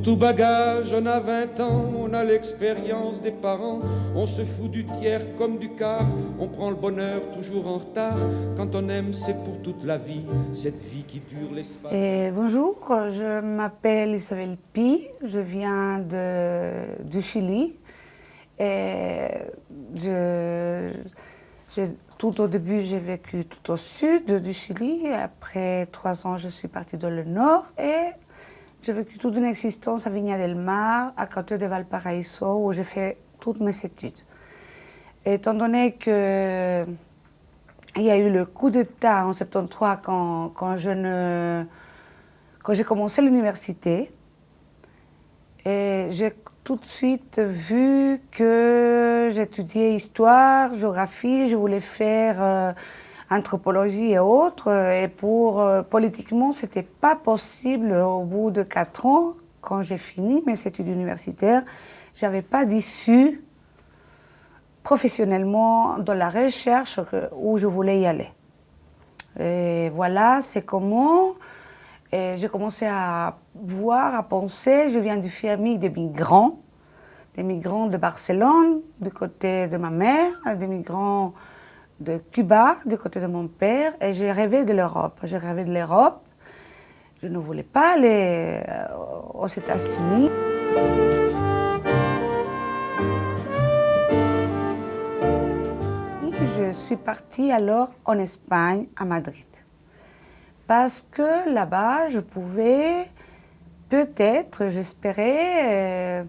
tout bagage, on a 20 ans, on a l'expérience des parents, on se fout du tiers comme du quart, on prend le bonheur toujours en retard, quand on aime c'est pour toute la vie, cette vie qui dure l'espace. Bonjour, je m'appelle Isabelle Pi, je viens du Chili. Tout au début, j'ai vécu tout au sud du Chili. Après 3 ans, je suis partie dans le nord et j'ai vécu toute une existence à Viña del Mar, à côté de Valparaiso, où j'ai fait toutes mes études. Étant donné qu'il y a eu le coup d'État en 73 quand j'ai commencé l'université, et j'ai tout de suite vu que j'étudiais histoire, géographie, je voulais faire anthropologie et autres. Et politiquement, ce n'était pas possible au bout de 4 ans, quand j'ai fini mes études universitaires, je n'avais pas d'issue professionnellement dans la recherche où je voulais y aller. Et voilà, c'est comment j'ai commencé à voir, à penser. Je viens d'une famille de migrants, des migrants de Barcelone, du côté de ma mère, des migrants de Cuba, du côté de mon père, et j'ai rêvé de l'Europe. J'ai rêvé de l'Europe. Je ne voulais pas aller aux États-Unis. Je suis partie alors en Espagne, à Madrid. Parce que là-bas, je pouvais peut-être, j'espérais,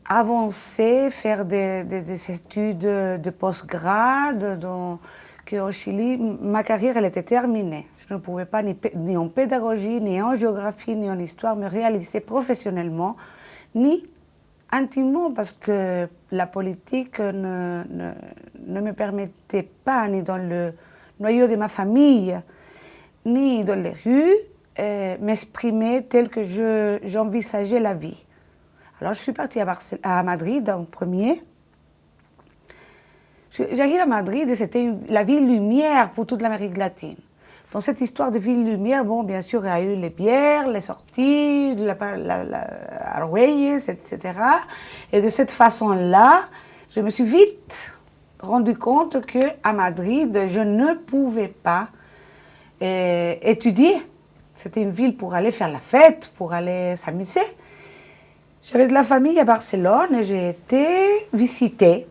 avancer, faire des études de post-grade, qu'au Chili, ma carrière elle était terminée. Je ne pouvais pas ni en pédagogie, ni en géographie, ni en histoire me réaliser professionnellement, ni intimement, parce que la politique ne me permettait pas, ni dans le noyau de ma famille, ni dans les rues, m'exprimer tel que j'envisageais la vie. Alors je suis partie à Madrid en premier. J'arrive à Madrid et c'était la ville lumière pour toute l'Amérique latine. Dans cette histoire de ville lumière, bon, bien sûr, il y a eu les bières, les sorties, Argüelles, etc. Et de cette façon-là, je me suis vite rendu compte qu'à Madrid, je ne pouvais pas étudier. C'était une ville pour aller faire la fête, pour aller s'amuser. J'avais de la famille à Barcelone et j'ai été visiter.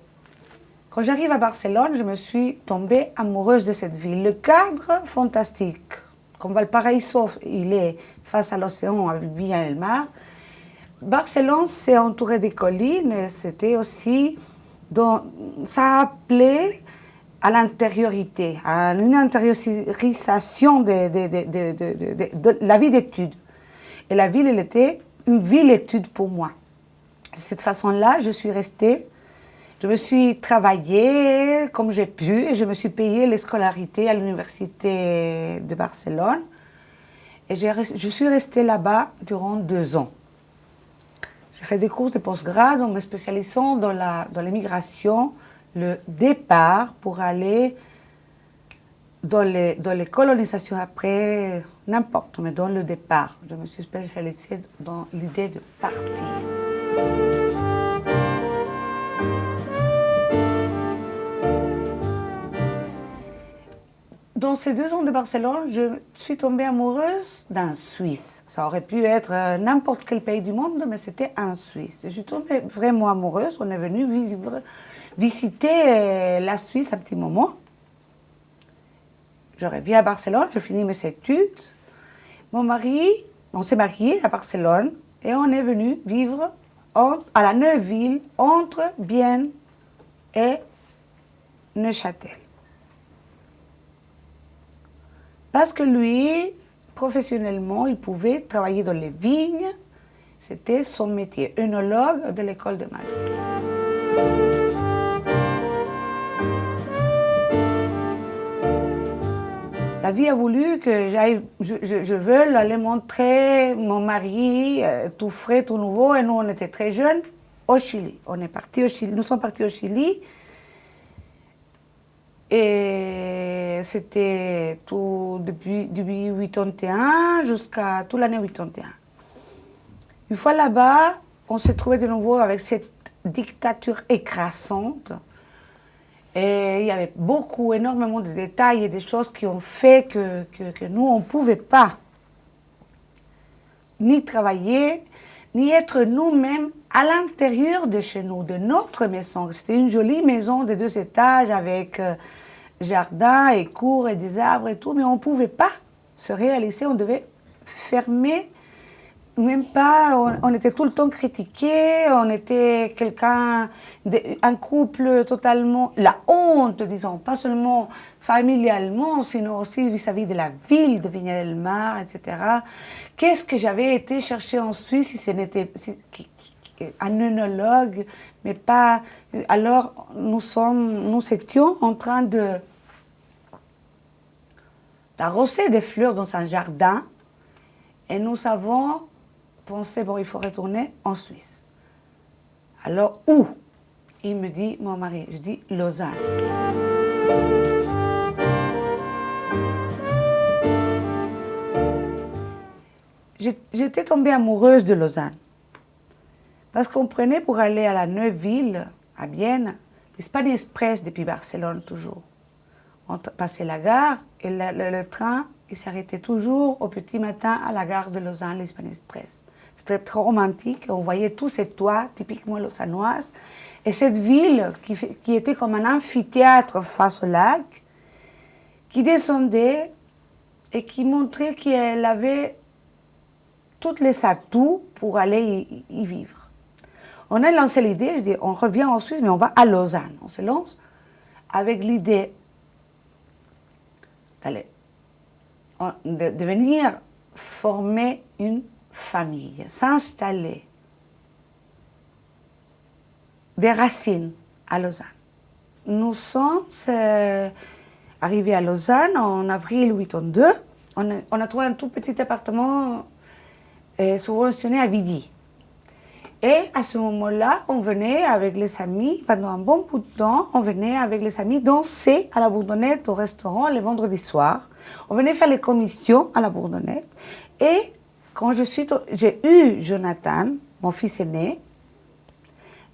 Quand j'arrive à Barcelone, je me suis tombée amoureuse de cette ville. Le cadre, fantastique. Comme Valparaiso, il est face à l'océan, à Viña del Mar. Barcelone, c'est entouré de collines et c'était aussi... ça appelait à l'intériorité, à une intériorisation de la vie d'études. Et la ville, elle était une ville-étude pour moi. De cette façon-là, je suis restée, je me suis travaillée comme j'ai pu et je me suis payée les scolarités à l'université de Barcelone. Et je suis restée là-bas durant 2 ans. J'ai fait des cours de postgrad en me spécialisant dans l'immigration, le départ pour aller dans les colonisations après, n'importe, mais dans le départ. Je me suis spécialisée dans l'idée de partir. Dans ces 2 ans de Barcelone, je suis tombée amoureuse d'un Suisse. Ça aurait pu être n'importe quel pays du monde, mais c'était un Suisse. Je suis tombée vraiment amoureuse. On est venu visiter la Suisse un petit moment. Je reviens à Barcelone, je finis mes études. Mon mari, on s'est mariés à Barcelone et on est venu vivre à la Neuville, entre Bienne et Neuchâtel. Parce que lui, professionnellement, il pouvait travailler dans les vignes. C'était son métier, œnologue de l'école de Madrid. La vie a voulu que je veuille aller montrer mon mari tout frais, tout nouveau, et nous on était très jeunes, au Chili. On est parti au Chili, nous sommes partis au Chili. Et c'était tout depuis 81 jusqu'à toute l'année 81. Une fois là-bas, on s'est trouvé de nouveau avec cette dictature écrasante. Et il y avait énormément de détails et des choses qui ont fait que nous, on ne pouvait pas ni travailler, ni être nous-mêmes à l'intérieur de chez nous, de notre maison. C'était une jolie maison de 2 étages avec jardin et cour et des arbres et tout, mais on ne pouvait pas se réaliser, on devait fermer. Même pas, on était tout le temps critiqués, on était un couple totalement, la honte, disons, pas seulement familialement, sinon aussi vis-à-vis de la ville de Viña del Mar, etc. Qu'est-ce que j'avais été chercher en Suisse si ce n'était un œnologue, mais pas. Alors nous étions en train d'arroser des fleurs dans un jardin et nous avons pensé, bon, il faut retourner en Suisse. Alors, où? Il me dit, mon mari, je dis Lausanne. J'étais tombée amoureuse de Lausanne. Parce qu'on prenait pour aller à la Neuville, à Vienne, l'Espagne Express depuis Barcelone toujours. On passait la gare et le train, il s'arrêtait toujours au petit matin à la gare de Lausanne, l'Espagne Express. C'était très romantique, on voyait tous ces toits typiquement lausannoises. Et cette ville qui était comme un amphithéâtre face au lac, qui descendait et qui montrait qu'elle avait tous les atouts pour aller y vivre. On a lancé l'idée, je dis, on revient en Suisse, mais on va à Lausanne. On se lance avec l'idée de venir former une famille, s'installer, des racines à Lausanne. Nous sommes arrivés à Lausanne en avril 1982. On a trouvé un tout petit appartement subventionné à Vidy. Et à ce moment-là, on venait avec les amis, pendant un bon bout de temps, on venait avec les amis danser à la Bourdonnette au restaurant les vendredis soirs. On venait faire les commissions à la Bourdonnette. Et quand j'ai eu Jonathan, mon fils aîné,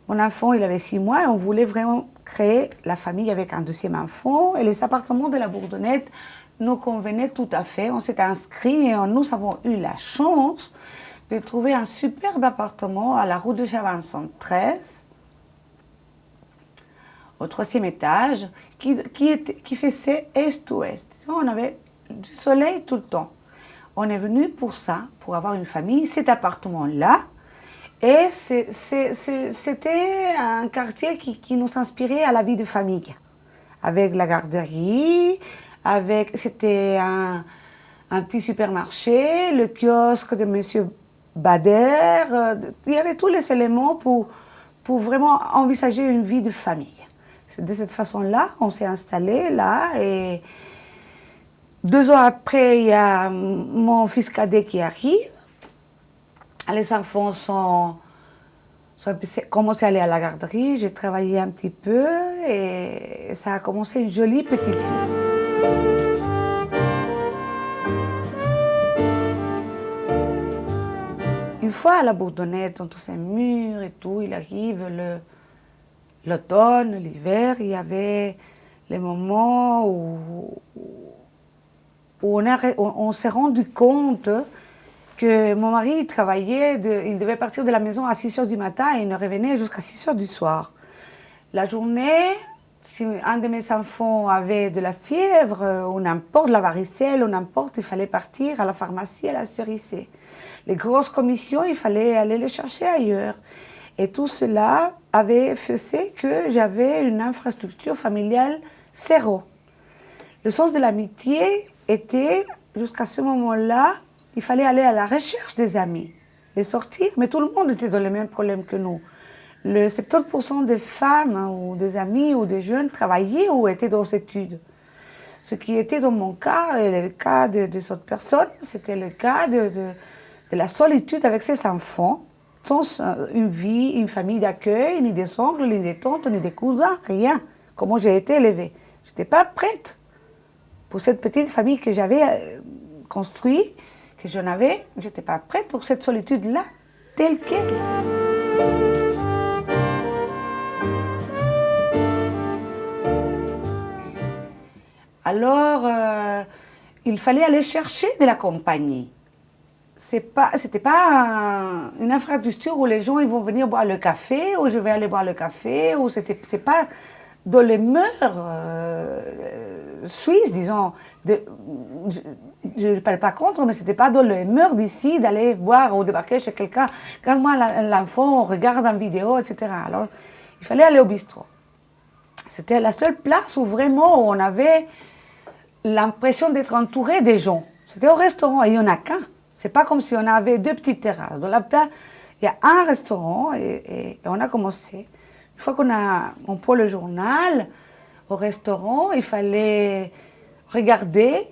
mon enfant, il avait 6 mois et on voulait vraiment créer la famille avec un 2e enfant. Et les appartements de la Bourdonnette nous convenaient tout à fait. On s'est inscrits et nous avons eu la chance de trouver un superbe appartement à la rue de Chavançon 13, au 3e étage, qui faisait est-ouest. On avait du soleil tout le temps. On est venu pour ça, pour avoir une famille, cet appartement-là. Et c'était un quartier qui nous inspirait à la vie de famille. Avec la garderie, c'était un petit supermarché, le kiosque de M. Bader. Il y avait tous les éléments pour vraiment envisager une vie de famille. C'est de cette façon-là, on s'est installé là et 2 ans après, il y a mon fils cadet qui arrive. Les enfants ont commencé à aller à la garderie. J'ai travaillé un petit peu et ça a commencé une jolie petite vie. Une fois à la Bourdonnette, dans tous ces murs et tout, il arrive l'automne, l'hiver. Il y avait les moments où on s'est rendu compte que mon mari travaillait, il devait partir de la maison à 6 h du matin et il ne revenait jusqu'à 6 h du soir. La journée, si un de mes enfants avait de la fièvre ou n'importe la varicelle ou n'importe, il fallait partir à la pharmacie à la Cerisay. Les grosses commissions, il fallait aller les chercher ailleurs. Et tout cela avait fait que j'avais une infrastructure familiale zéro. Le sens de l'amitié était, jusqu'à ce moment-là, il fallait aller à la recherche des amis, les sortir, mais tout le monde était dans les mêmes problèmes que nous. Le 70% des femmes ou des amis ou des jeunes travaillaient ou étaient aux études. Ce qui était dans mon cas, et le cas des autres personnes, c'était le cas de la solitude avec ses enfants, sans une famille d'accueil, ni des oncles, ni des tantes, ni des cousins, rien. Comment j'ai été élevée. Je n'étais pas prête pour cette petite famille que j'avais construite, que je n'étais pas prête pour cette solitude-là tel quel. Alors, il fallait aller chercher de la compagnie. C'était pas une infrastructure où les gens ils vont venir boire le café, ou je vais aller boire le café, ou c'est pas dans les mœurs suisses, disons. Je ne parle pas contre, mais c'était pas dans les mœurs d'ici d'aller boire ou débarquer chez quelqu'un. Quand moi, l'enfant regarde en vidéo, etc. Alors, il fallait aller au bistrot. C'était la seule place où vraiment on avait l'impression d'être entouré des gens. C'était au restaurant, et il n'y en a qu'un. C'est pas comme si on avait deux petites terrasses. Dans la place, il y a un restaurant et on a commencé. Une fois on prend le journal au restaurant, il fallait regarder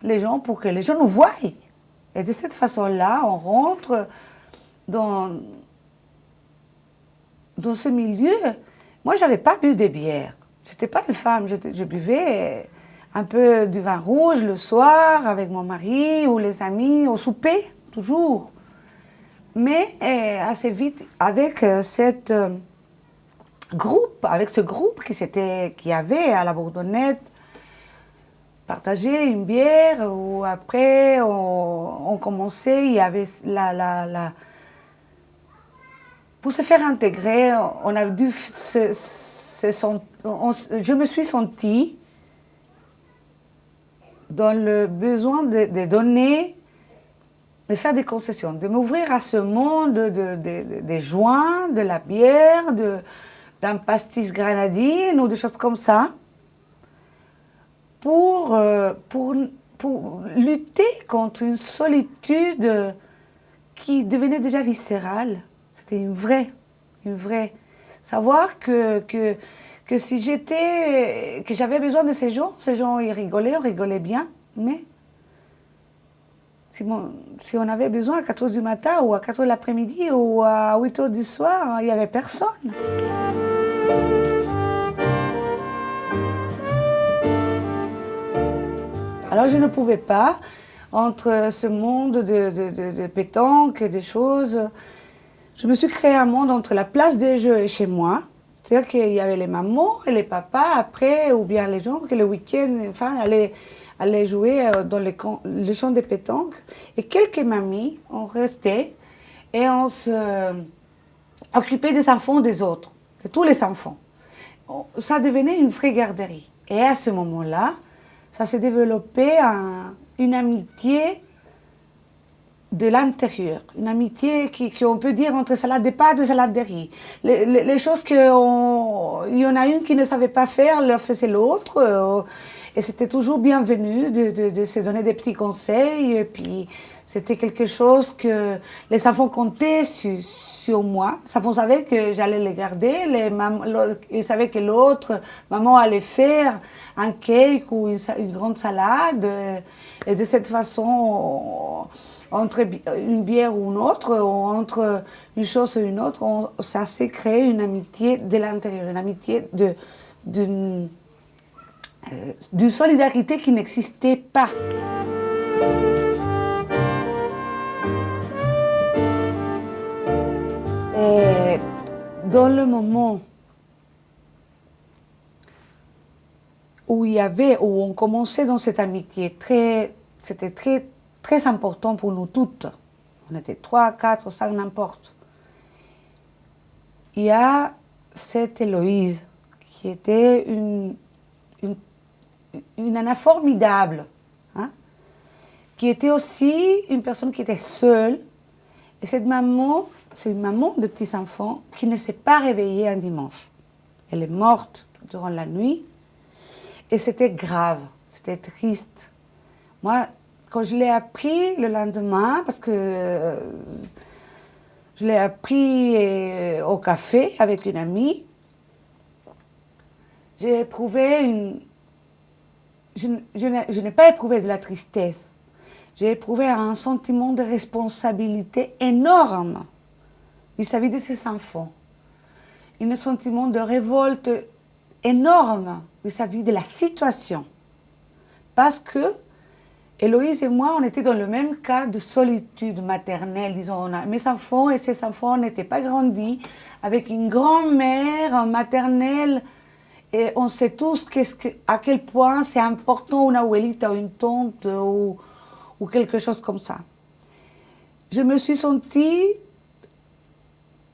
les gens pour que les gens nous voient. Et de cette façon-là, on rentre dans ce milieu. Moi, je n'avais pas bu de bière. Je n'étais pas une femme. Je buvais un peu du vin rouge le soir avec mon mari ou les amis, au souper, toujours. Mais assez vite, avec ce groupe qui y avait à la Bourdonnette, partager une bière, ou après on commençait, il y avait pour se faire intégrer, on a dû je me suis sentie dans le besoin de donner, de faire des concessions, de m'ouvrir à ce monde des joints, de la bière, d'un pastis grenadine ou des choses comme ça, pour lutter contre une solitude qui devenait déjà viscérale. C'était une vraie. Savoir que si que j'avais besoin de ces gens ils rigolaient, on rigolait bien, mais si on avait besoin à 4h du matin ou à 4h de l'après-midi ou à 8h du soir, il n'y avait personne. Alors je ne pouvais pas, entre ce monde de pétanque, des choses, je me suis créé un monde entre la place des jeux et chez moi. C'est-à-dire qu'il y avait les mamans et les papas après, ou bien les gens qui le week-end, enfin, allaient jouer dans les champs de pétanque. Et quelques mamies, on restait et on s'occupait des enfants des autres, de tous les enfants. Ça devenait une vraie garderie. Et à ce moment-là, ça s'est développé une amitié de l'intérieur, une amitié qu'on peut dire entre salade de pâtes et salade de riz. Les choses il y en a une qui ne savait pas faire, le faisait l'autre, et c'était toujours bienvenu de se donner des petits conseils, et puis c'était quelque chose que les enfants comptaient sur moi. Les enfants savaient que j'allais les garder, ils savaient que l'autre maman allait faire un cake ou une grande salade, et de cette façon, entre une bière ou une autre, ou entre une chose et une autre, ça s'est créé une amitié de l'intérieur, une amitié d'une solidarité qui n'existait pas. Et dans le moment où on commençait dans cette amitié, c'était très important pour nous toutes. On était 3, 4, 5, n'importe. Il y a cette Héloïse qui était une nana formidable, hein, qui était aussi une personne qui était seule. Et cette maman, c'est une maman de petits enfants qui ne s'est pas réveillée un dimanche. Elle est morte durant la nuit et c'était grave, c'était triste. Moi, quand je l'ai appris le lendemain, parce que je l'ai appris au café avec une amie, j'ai éprouvé je n'ai pas éprouvé de la tristesse. J'ai éprouvé un sentiment de responsabilité énorme vis-à-vis de ces enfants. Un sentiment de révolte énorme vis-à-vis de la situation. Parce que Héloïse et moi, on était dans le même cas de solitude maternelle, disons. Mes enfants et ses enfants n'étaient pas grandis avec une grand-mère maternelle. Et on sait tous à quel point c'est important une abuelita ou une tante ou quelque chose comme ça. Je me suis sentie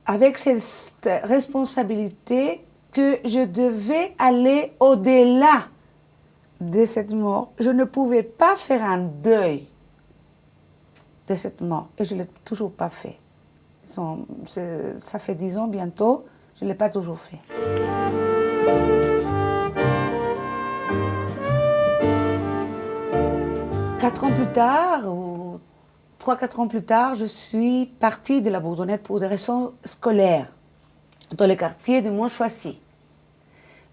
avec cette responsabilité que je devais aller au-delà de cette mort. Je ne pouvais pas faire un deuil de cette mort et je ne l'ai toujours pas fait. Ça fait 10 ans bientôt, je ne l'ai pas toujours fait. 4 ans plus tard, ou 3-4 ans plus tard, je suis partie de la Bourdonnais pour des raisons scolaires, dans le quartier de Montchoisy,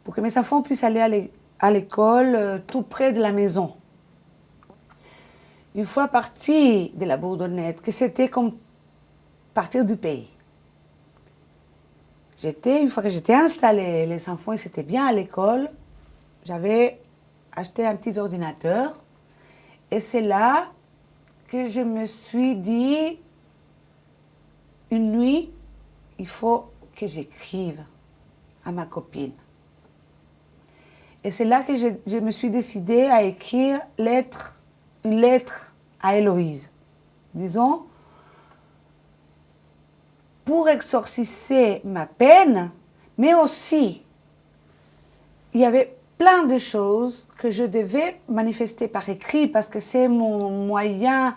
pour que mes enfants puissent aller à l'école tout près de la maison. Une fois partie de la Bourdonnais, que c'était comme partir du pays. Une fois que j'étais installée, les enfants ils étaient bien à l'école, j'avais acheté un petit ordinateur et c'est là que je me suis dit, une nuit, il faut que j'écrive à ma copine. Et c'est là que je me suis décidée à écrire une lettre à Héloïse. Disons, pour exorciser ma peine, mais aussi, il y avait plein de choses que je devais manifester par écrit parce que c'est mon moyen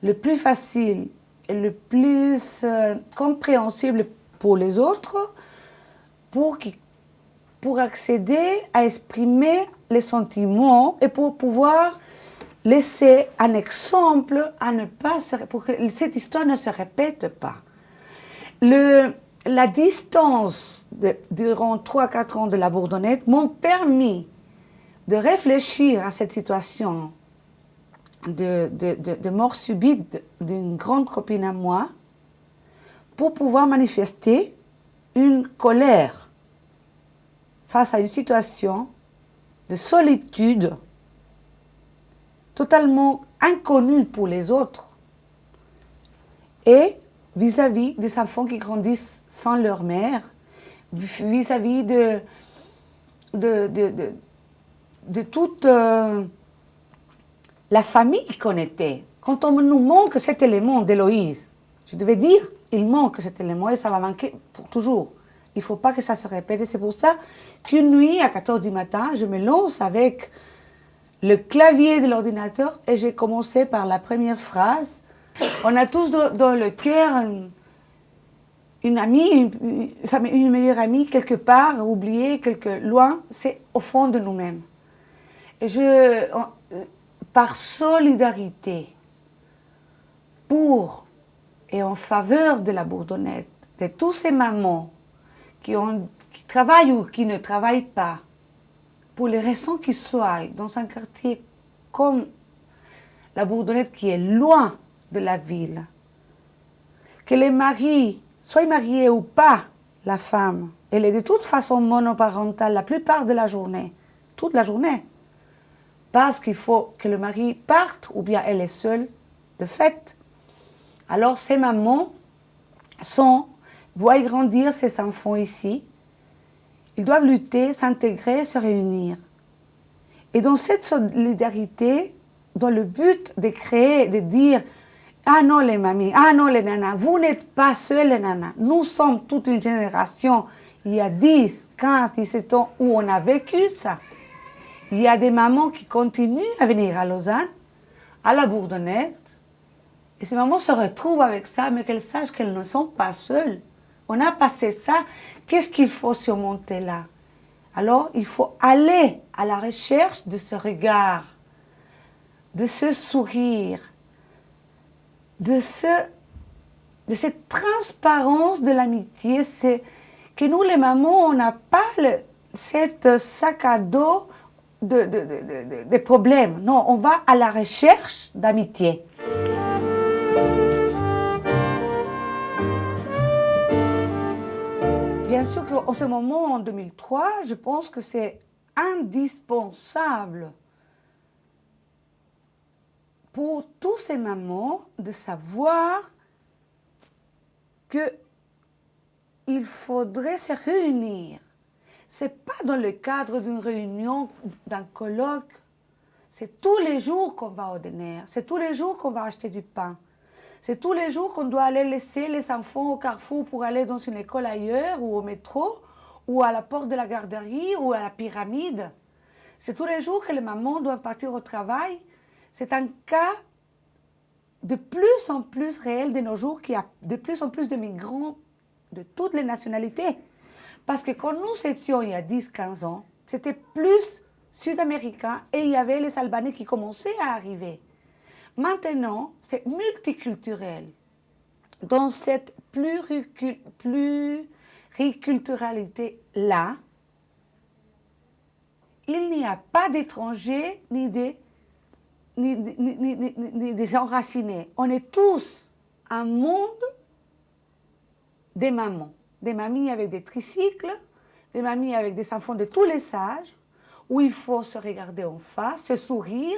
le plus facile et le plus compréhensible pour les autres pour accéder à exprimer les sentiments et pour pouvoir laisser un exemple pour que cette histoire ne se répète pas. La distance durant 3-4 ans de la Bourdonnette m'ont permis de réfléchir à cette situation de mort subite d'une grande copine à moi pour pouvoir manifester une colère face à une situation de solitude totalement inconnue pour les autres et vis-à-vis des enfants qui grandissent sans leur mère, vis-à-vis de toute la famille qu'on était. Quand on nous manque cet élément d'Héloïse, je devais dire, il manque cet élément et ça va manquer pour toujours. Il ne faut pas que ça se répète. Et c'est pour ça qu'une nuit, à 4 heures du matin, je me lance avec le clavier de l'ordinateur et j'ai commencé par la première phrase. On a tous dans le cœur une amie, une meilleure amie, quelque part, oubliée, loin, c'est au fond de nous-mêmes. Et par solidarité, pour et en faveur de la Bourdonnette, de tous ces mamans qui travaillent ou qui ne travaillent pas, pour les raisons qu'ils soient, dans un quartier comme la Bourdonnette qui est loin de la ville, que les maris, soient mariés ou pas, la femme, elle est de toute façon monoparentale la plupart de la journée, toute la journée, parce qu'il faut que le mari parte ou bien elle est seule de fait. Alors ces mamans voient grandir ces enfants ici, ils doivent lutter, s'intégrer, se réunir. Et dans cette solidarité, dans le but de créer, de dire « Ah non les mamies, ah non les nanas, vous n'êtes pas seuls les nanas. Nous sommes toute une génération, il y a 10, 15, 17 ans où on a vécu ça. Il y a des mamans qui continuent à venir à Lausanne, à la Bourdonnette, et ces mamans se retrouvent avec ça, mais qu'elles sachent qu'elles ne sont pas seules. On a passé ça, qu'est-ce qu'il faut surmonter là? Alors, il faut aller à la recherche de ce regard, de ce sourire, de cette transparence de l'amitié. C'est que nous, les mamans, on n'a pas cette sac à dos de problèmes. Non, on va à la recherche d'amitié. Bien sûr qu'en ce moment, en 2003, je pense que c'est indispensable pour tous ces mamans de savoir qu'il faudrait se réunir. Ce n'est pas dans le cadre d'une réunion, d'un colloque. C'est tous les jours qu'on va au dîner. C'est tous les jours qu'on va acheter du pain. C'est tous les jours qu'on doit aller laisser les enfants au carrefour pour aller dans une école ailleurs ou au métro ou à la porte de la garderie ou à la pyramide. C'est tous les jours que les mamans doivent partir au travail. C'est un cas de plus en plus réel de nos jours qu'il y a de plus en plus de migrants de toutes les nationalités. Parce que quand nous étions il y a 10-15 ans, c'était plus sud-américain et il y avait les Albanais qui commençaient à arriver. Maintenant, c'est multiculturel. Dans cette pluriculturalité-là, il n'y a pas d'étrangers ni des enracinés. On est tous un monde des mamans. Des mamies avec des tricycles, des mamies avec des enfants de tous les âges, où il faut se regarder en face, se sourire,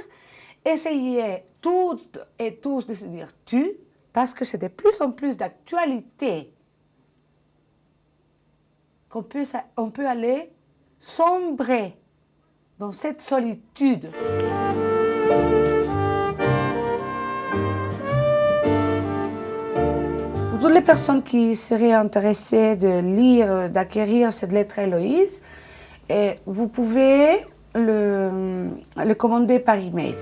essayer toutes et tous de se dire tu, parce que c'est de plus en plus d'actualité qu'on peut aller sombrer dans cette solitude. Pour toutes les personnes qui seraient intéressées de lire, d'acquérir cette lettre à Héloïse, vous pouvez le commander par email.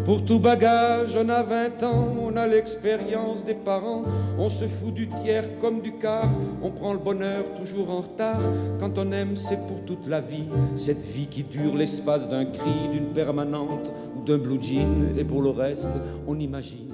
Pour tout bagage, on a 20 ans, on a l'expérience des parents. On se fout du tiers comme du quart, on prend le bonheur toujours en retard. Quand on aime, c'est pour toute la vie, cette vie qui dure l'espace d'un cri, d'une permanente ou d'un blue jean. Et pour le reste, on imagine